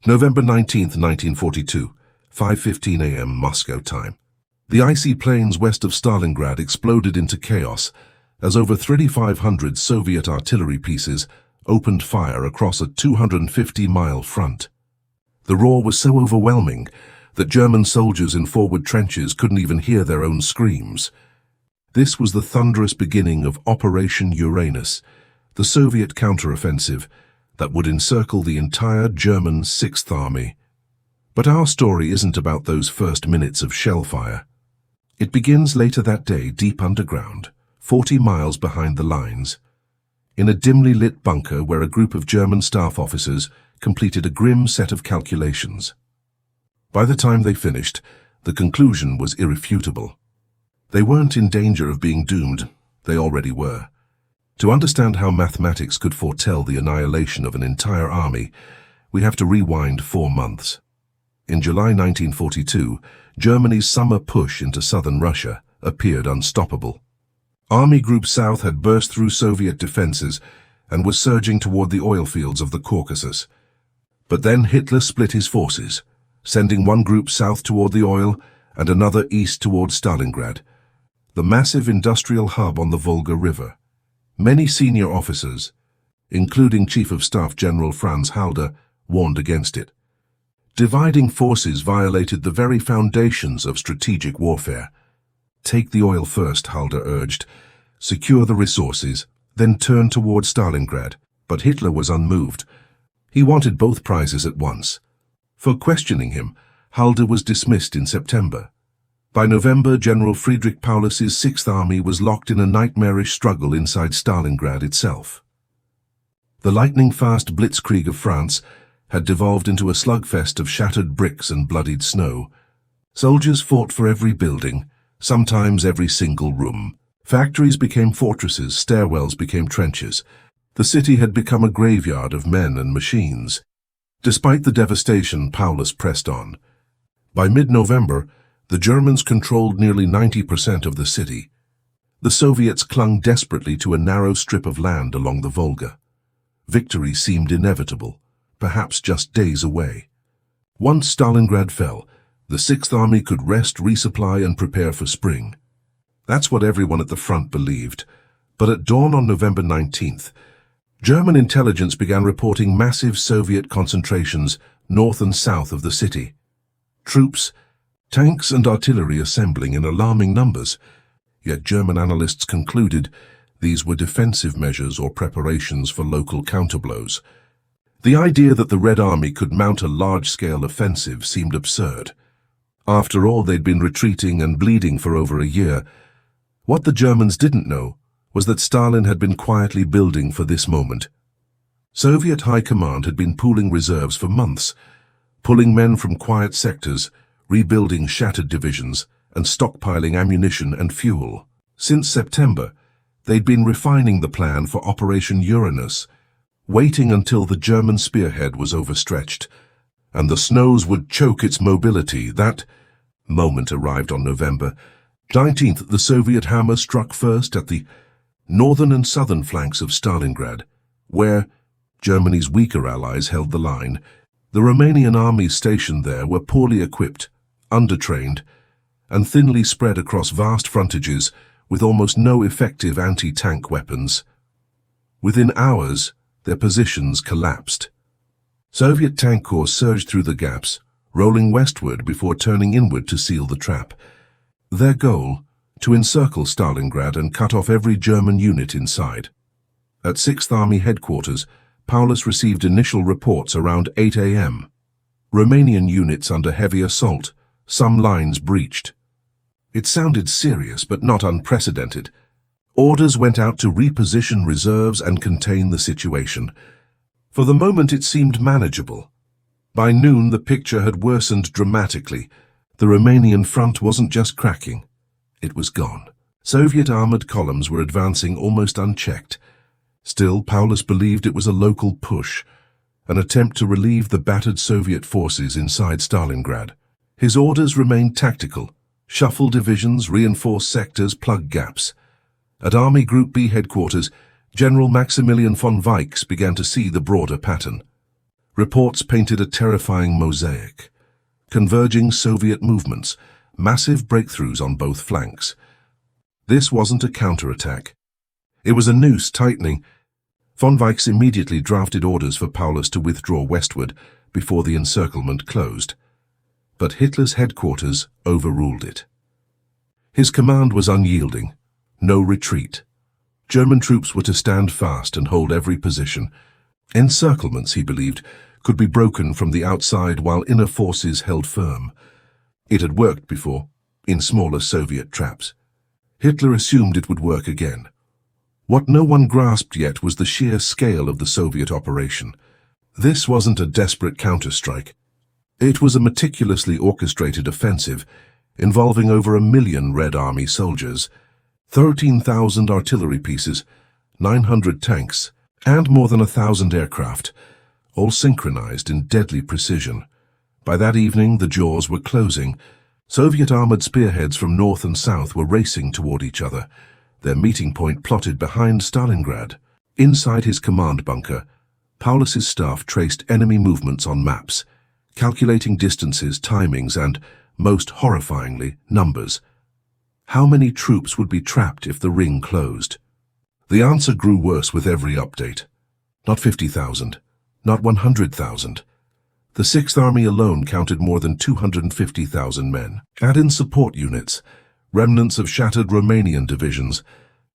November 19th, 1942, 5:15 a.m. Moscow time. The icy plains west of Stalingrad exploded into chaos as over 3,500 Soviet artillery pieces opened fire across a 250-mile front. The roar was so overwhelming that German soldiers in forward trenches couldn't even hear their own screams. This was the thunderous beginning of Operation Uranus, the Soviet counteroffensive that would encircle the entire German Sixth Army. But our story isn't about those first minutes of shellfire. It begins later that day deep underground, 40 miles behind the lines, in a dimly lit bunker where a group of German staff officers completed a grim set of calculations. By the time they finished, the conclusion was irrefutable. They weren't in danger of being doomed, they already were. To understand how mathematics could foretell the annihilation of an entire army, we have to rewind 4 months. In July 1942, Germany's summer push into southern Russia appeared unstoppable. Army Group South had burst through Soviet defenses and was surging toward the oil fields of the Caucasus. But then Hitler split his forces, sending one group south toward the oil and another east toward Stalingrad, the massive industrial hub on the Volga River. Many senior officers, including Chief of Staff General Franz Halder, warned against it. Dividing forces violated the very foundations of strategic warfare. Take the oil first, Halder urged. Secure the resources, then turn toward Stalingrad. But Hitler was unmoved. He wanted both prizes at once. For questioning him, Halder was dismissed in September. By November, General Friedrich Paulus's Sixth Army was locked in a nightmarish struggle inside Stalingrad itself. The lightning-fast blitzkrieg of France had devolved into a slugfest of shattered bricks and bloodied snow. Soldiers fought for every building, sometimes every single room. Factories became fortresses, stairwells became trenches. The city had become a graveyard of men and machines. Despite the devastation, Paulus pressed on. By mid-November, the Germans controlled nearly 90% of the city. The Soviets clung desperately to a narrow strip of land along the Volga. Victory seemed inevitable, perhaps just days away. Once Stalingrad fell, the Sixth Army could rest, resupply, and prepare for spring. That's what everyone at the front believed. But at dawn on November 19th, German intelligence began reporting massive Soviet concentrations north and south of the city. Troops, tanks and artillery assembling in alarming numbers, yet German analysts concluded these were defensive measures or preparations for local counterblows. The idea that the Red Army could mount a large-scale offensive seemed absurd. After all, they'd been retreating and bleeding for over a year. What the Germans didn't know was that Stalin had been quietly building for this moment. Soviet High Command had been pooling reserves for months, pulling men from quiet sectors, rebuilding shattered divisions, and stockpiling ammunition and fuel. Since September, they'd been refining the plan for Operation Uranus, waiting until the German spearhead was overstretched, and the snows would choke its mobility. That moment arrived on November 19th. The Soviet hammer struck first at the northern and southern flanks of Stalingrad, where Germany's weaker allies held the line. The Romanian armies stationed there were poorly equipped, undertrained, and thinly spread across vast frontages with almost no effective anti-tank weapons. Within hours, their positions collapsed. Soviet tank corps surged through the gaps, rolling westward before turning inward to seal the trap. Their goal, to encircle Stalingrad and cut off every German unit inside. At Sixth Army headquarters, Paulus received initial reports around 8 a.m. Romanian units under heavy assault, some lines breached. It sounded serious but not unprecedented. Orders went out to reposition reserves and contain the situation. For the moment it seemed manageable. By noon the picture had worsened dramatically. The Romanian front wasn't just cracking, it was gone. Soviet armored columns were advancing almost unchecked. Still, Paulus believed it was a local push, an attempt to relieve the battered Soviet forces inside Stalingrad. His orders remained tactical: shuffle divisions, reinforce sectors, plug gaps. At Army Group B headquarters, General Maximilian von Weichs began to see the broader pattern. Reports painted a terrifying mosaic. Converging Soviet movements, massive breakthroughs on both flanks. This wasn't a counterattack. It was a noose tightening. Von Weichs immediately drafted orders for Paulus to withdraw westward before the encirclement closed. But Hitler's headquarters overruled it. His command was unyielding. No retreat. German troops were to stand fast and hold every position. Encirclements, he believed, could be broken from the outside while inner forces held firm. It had worked before, in smaller Soviet traps. Hitler assumed it would work again. What no one grasped yet was the sheer scale of the Soviet operation. This wasn't a desperate counterstrike. It was a meticulously orchestrated offensive involving over 1 million Red Army soldiers, 13,000 artillery pieces, 900 tanks, and more than 1,000 aircraft, all synchronized in deadly precision. By that evening, the jaws were closing. Soviet armored spearheads from north and south were racing toward each other, their meeting point plotted behind Stalingrad. Inside his command bunker, Paulus's staff traced enemy movements on maps, calculating distances, timings, and, most horrifyingly, numbers. How many troops would be trapped if the ring closed? The answer grew worse with every update. Not 50,000, not 100,000. The Sixth Army alone counted more than 250,000 men. Add in support units, remnants of shattered Romanian divisions,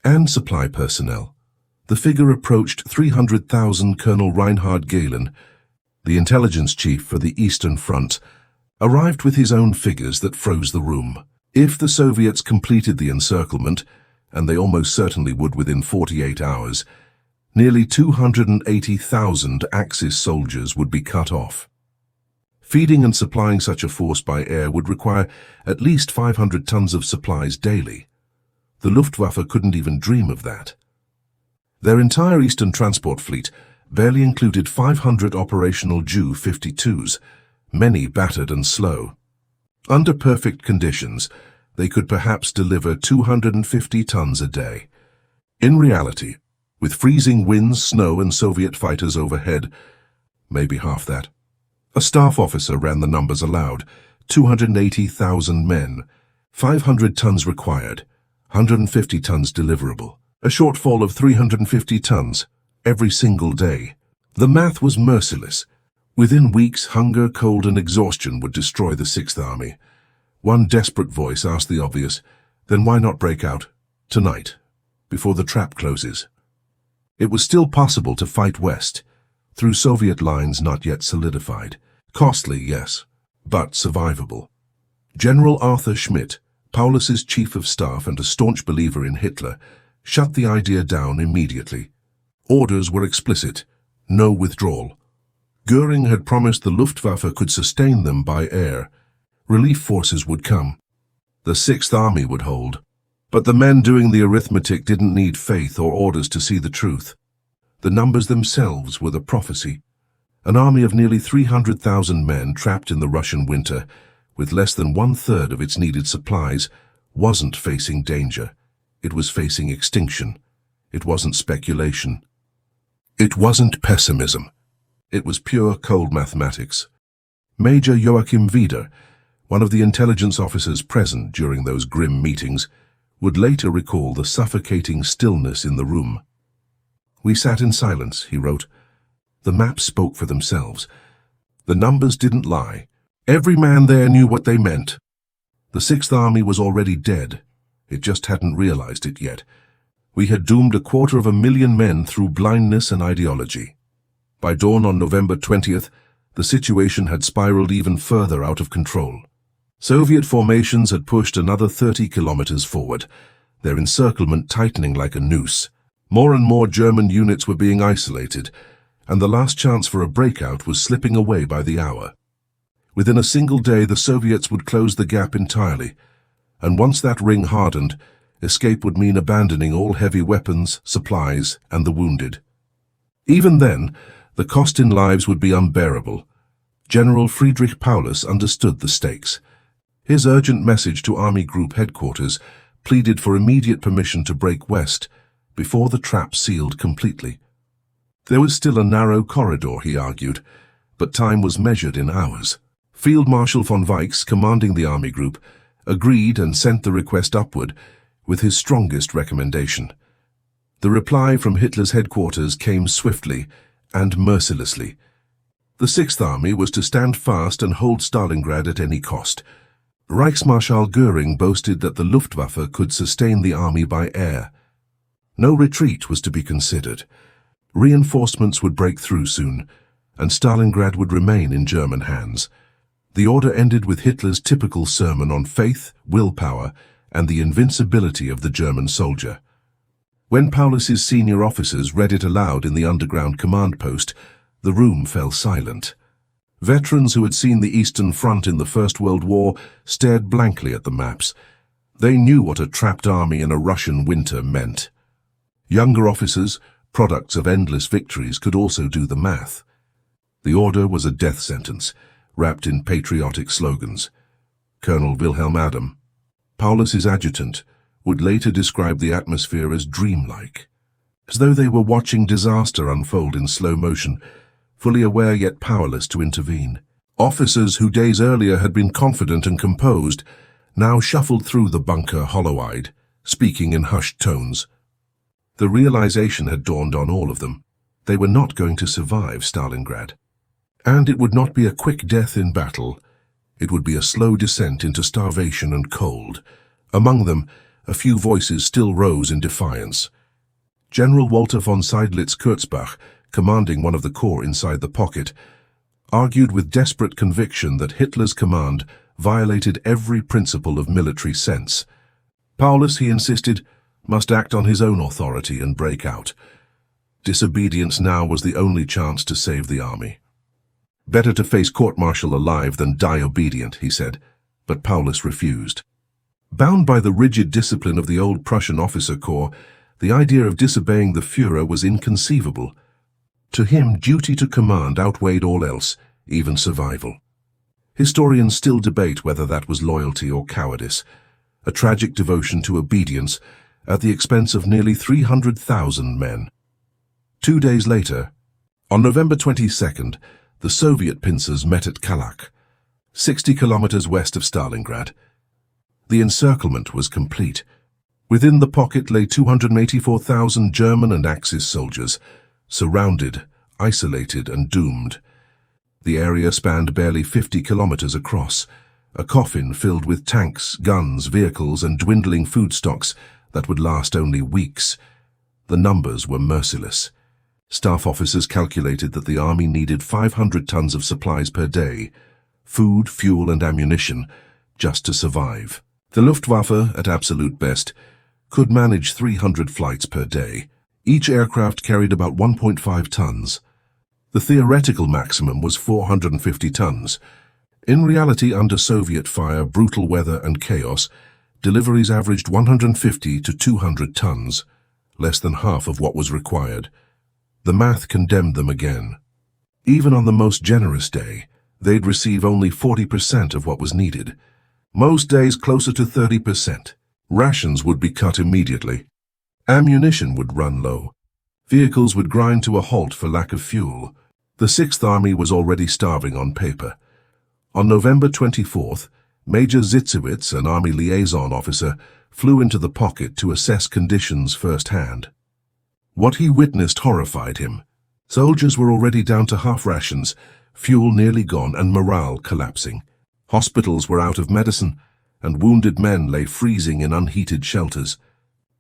and supply personnel. The figure approached 300,000. Colonel Reinhard Gehlen, the intelligence chief for the Eastern Front, arrived with his own figures that froze the room. If the Soviets completed the encirclement, and they almost certainly would within 48 hours, nearly 280,000 Axis soldiers would be cut off. Feeding and supplying such a force by air would require at least 500 tons of supplies daily. The Luftwaffe couldn't even dream of that. Their entire Eastern transport fleet barely included 500 operational Ju-52s, many battered and slow. Under perfect conditions, they could perhaps deliver 250 tons a day. In reality, with freezing winds, snow, and Soviet fighters overhead, maybe half that. A staff officer ran the numbers aloud. 280,000 men, 500 tons required, 150 tons deliverable. A shortfall of 350 tons every single day. The math was merciless. Within weeks, hunger, cold, and exhaustion would destroy the Sixth Army. One desperate voice asked the obvious, then why not break out tonight, before the trap closes? It was still possible to fight west, through Soviet lines not yet solidified. Costly, yes, but survivable. General Arthur Schmidt, Paulus's chief of staff and a staunch believer in Hitler, shut the idea down immediately. Orders were explicit: no withdrawal. Goering had promised the Luftwaffe could sustain them by air. Relief forces would come. The Sixth Army would hold. But the men doing the arithmetic didn't need faith or orders to see the truth. The numbers themselves were the prophecy. An army of nearly 300,000 men trapped in the Russian winter, with less than 1/3 of its needed supplies, wasn't facing danger. It was facing extinction. It wasn't speculation. It wasn't pessimism. It was pure cold mathematics. Major Joachim Wieder, one of the intelligence officers present during those grim meetings, would later recall the suffocating stillness in the room. "We sat in silence," he wrote. The maps spoke for themselves. The numbers didn't lie. Every man there knew what they meant. The Sixth Army was already dead. It just hadn't realized it yet. We had doomed 250,000 men through blindness and ideology. By dawn on November 20th, the situation had spiraled even further out of control. Soviet formations had pushed another 30 kilometers forward, their encirclement tightening like a noose. More and more German units were being isolated, and the last chance for a breakout was slipping away by the hour. Within a single day, the Soviets would close the gap entirely, and once that ring hardened, escape would mean abandoning all heavy weapons, supplies, and the wounded. Even then, the cost in lives would be unbearable. General Friedrich Paulus understood the stakes. His urgent message to Army Group headquarters pleaded for immediate permission to break west before the trap sealed completely. There was still a narrow corridor, he argued, but time was measured in hours. Field Marshal von Weichs, commanding the army group, agreed and sent the request upward with his strongest recommendation. The reply from Hitler's headquarters came swiftly and mercilessly. The Sixth Army was to stand fast and hold Stalingrad at any cost. Reichsmarschall Göring boasted that the Luftwaffe could sustain the army by air. No retreat was to be considered. Reinforcements would break through soon, and Stalingrad would remain in German hands. The order ended with Hitler's typical sermon on faith, willpower, and the invincibility of the German soldier. When Paulus's senior officers read it aloud in the underground command post, the room fell silent. Veterans who had seen the Eastern Front in the First World War stared blankly at the maps. They knew what a trapped army in a Russian winter meant. Younger officers, products of endless victories, could also do the math. The order was a death sentence, wrapped in patriotic slogans. Colonel Wilhelm Adam, Paulus's adjutant, would later describe the atmosphere as dreamlike, as though they were watching disaster unfold in slow motion, fully aware yet powerless to intervene. Officers who days earlier had been confident and composed now shuffled through the bunker hollow-eyed, speaking in hushed tones. The realization had dawned on all of them. They were not going to survive Stalingrad. And it would not be a quick death in battle. It would be a slow descent into starvation and cold. Among them, a few voices still rose in defiance. General Walter von Seydlitz-Kurzbach, commanding one of the corps inside the pocket, argued with desperate conviction that Hitler's command violated every principle of military sense. Paulus, he insisted, must act on his own authority and break out. Disobedience now was the only chance to save the army. Better to face court-martial alive than die obedient, he said, but Paulus refused. Bound by the rigid discipline of the old Prussian officer corps, the idea of disobeying the Führer was inconceivable. To him, duty to command outweighed all else, even survival. Historians still debate whether that was loyalty or cowardice, a tragic devotion to obedience at the expense of nearly 300,000 men. 2 days later, on November 22nd, the Soviet pincers met at Kalach, 60 kilometers west of Stalingrad. The encirclement was complete. Within the pocket lay 284,000 German and Axis soldiers, surrounded, isolated, and doomed. The area spanned barely 50 kilometers across, a coffin filled with tanks, guns, vehicles, and dwindling food stocks that would last only weeks. The numbers were merciless. Staff officers calculated that the army needed 500 tons of supplies per day, food, fuel, and ammunition, just to survive. The Luftwaffe, at absolute best, could manage 300 flights per day. Each aircraft carried about 1.5 tons. The theoretical maximum was 450 tons. In reality, under Soviet fire, brutal weather, and chaos, deliveries averaged 150 to 200 tons, less than half of what was required. The math condemned them again. Even on the most generous day, they'd receive only 40% of what was needed. Most days closer to 30%. Rations would be cut immediately. Ammunition would run low. Vehicles would grind to a halt for lack of fuel. The Sixth Army was already starving on paper. On November 24th, Major Zitzewitz, an Army liaison officer, flew into the pocket to assess conditions firsthand. What he witnessed horrified him. Soldiers were already down to half rations, fuel nearly gone, and morale collapsing. Hospitals were out of medicine, and wounded men lay freezing in unheated shelters.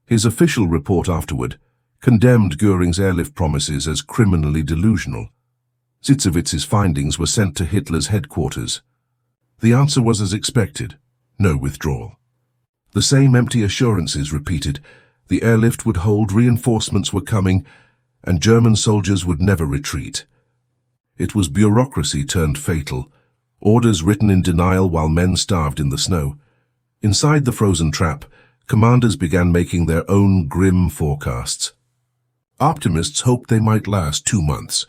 His official report afterward condemned Göring's airlift promises as criminally delusional. Zitzewitz's findings were sent to Hitler's headquarters. The answer was as expected: no withdrawal. The same empty assurances repeated. The airlift would hold, reinforcements were coming, and German soldiers would never retreat. It was bureaucracy turned fatal, orders written in denial while men starved in the snow. Inside the frozen trap, commanders began making their own grim forecasts. Optimists hoped they might last 2 months.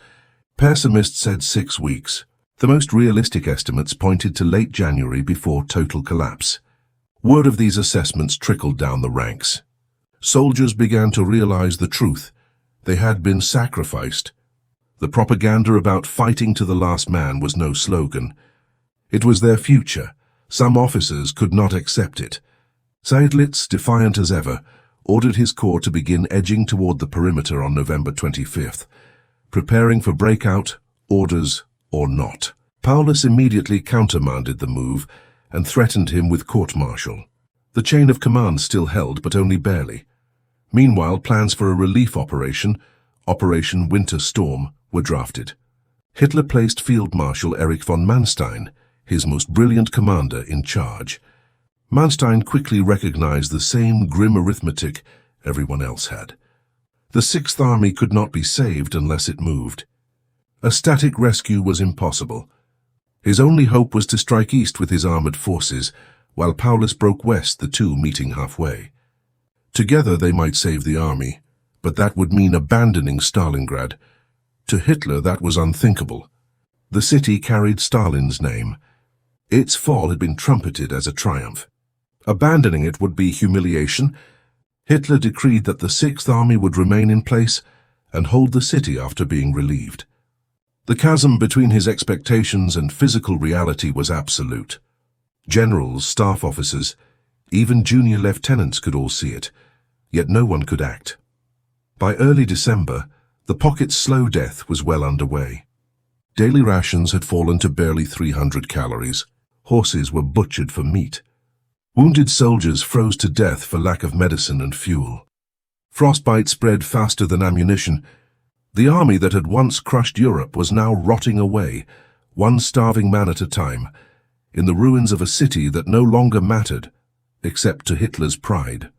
Pessimists said 6 weeks. The most realistic estimates pointed to late January before total collapse. Word of these assessments trickled down the ranks. Soldiers began to realize the truth. They had been sacrificed. The propaganda about fighting to the last man was no slogan. It was their future. Some officers could not accept it. Seydlitz, defiant as ever, ordered his corps to begin edging toward the perimeter on November 25th, preparing for breakout, orders or not. Paulus immediately countermanded the move and threatened him with court-martial. The chain of command still held, but only barely. Meanwhile, plans for a relief operation, Operation Winter Storm, were drafted. Hitler placed Field Marshal Erich von Manstein, his most brilliant commander, in charge. Manstein quickly recognized the same grim arithmetic everyone else had. The Sixth Army could not be saved unless it moved. A static rescue was impossible. His only hope was to strike east with his armored forces, while Paulus broke west, the two meeting halfway. Together they might save the army, but that would mean abandoning Stalingrad. To Hitler that was unthinkable. The city carried Stalin's name. Its fall had been trumpeted as a triumph. Abandoning it would be humiliation. Hitler decreed that the Sixth Army would remain in place and hold the city after being relieved. The chasm between his expectations and physical reality was absolute. Generals, staff officers, even junior lieutenants could all see it, yet no one could act. By early December, the pocket's slow death was well underway. Daily rations had fallen to barely 300 calories. Horses were butchered for meat. Wounded soldiers froze to death for lack of medicine and fuel. Frostbite spread faster than ammunition. The army that had once crushed Europe was now rotting away, one starving man at a time, in the ruins of a city that no longer mattered, except to Hitler's pride.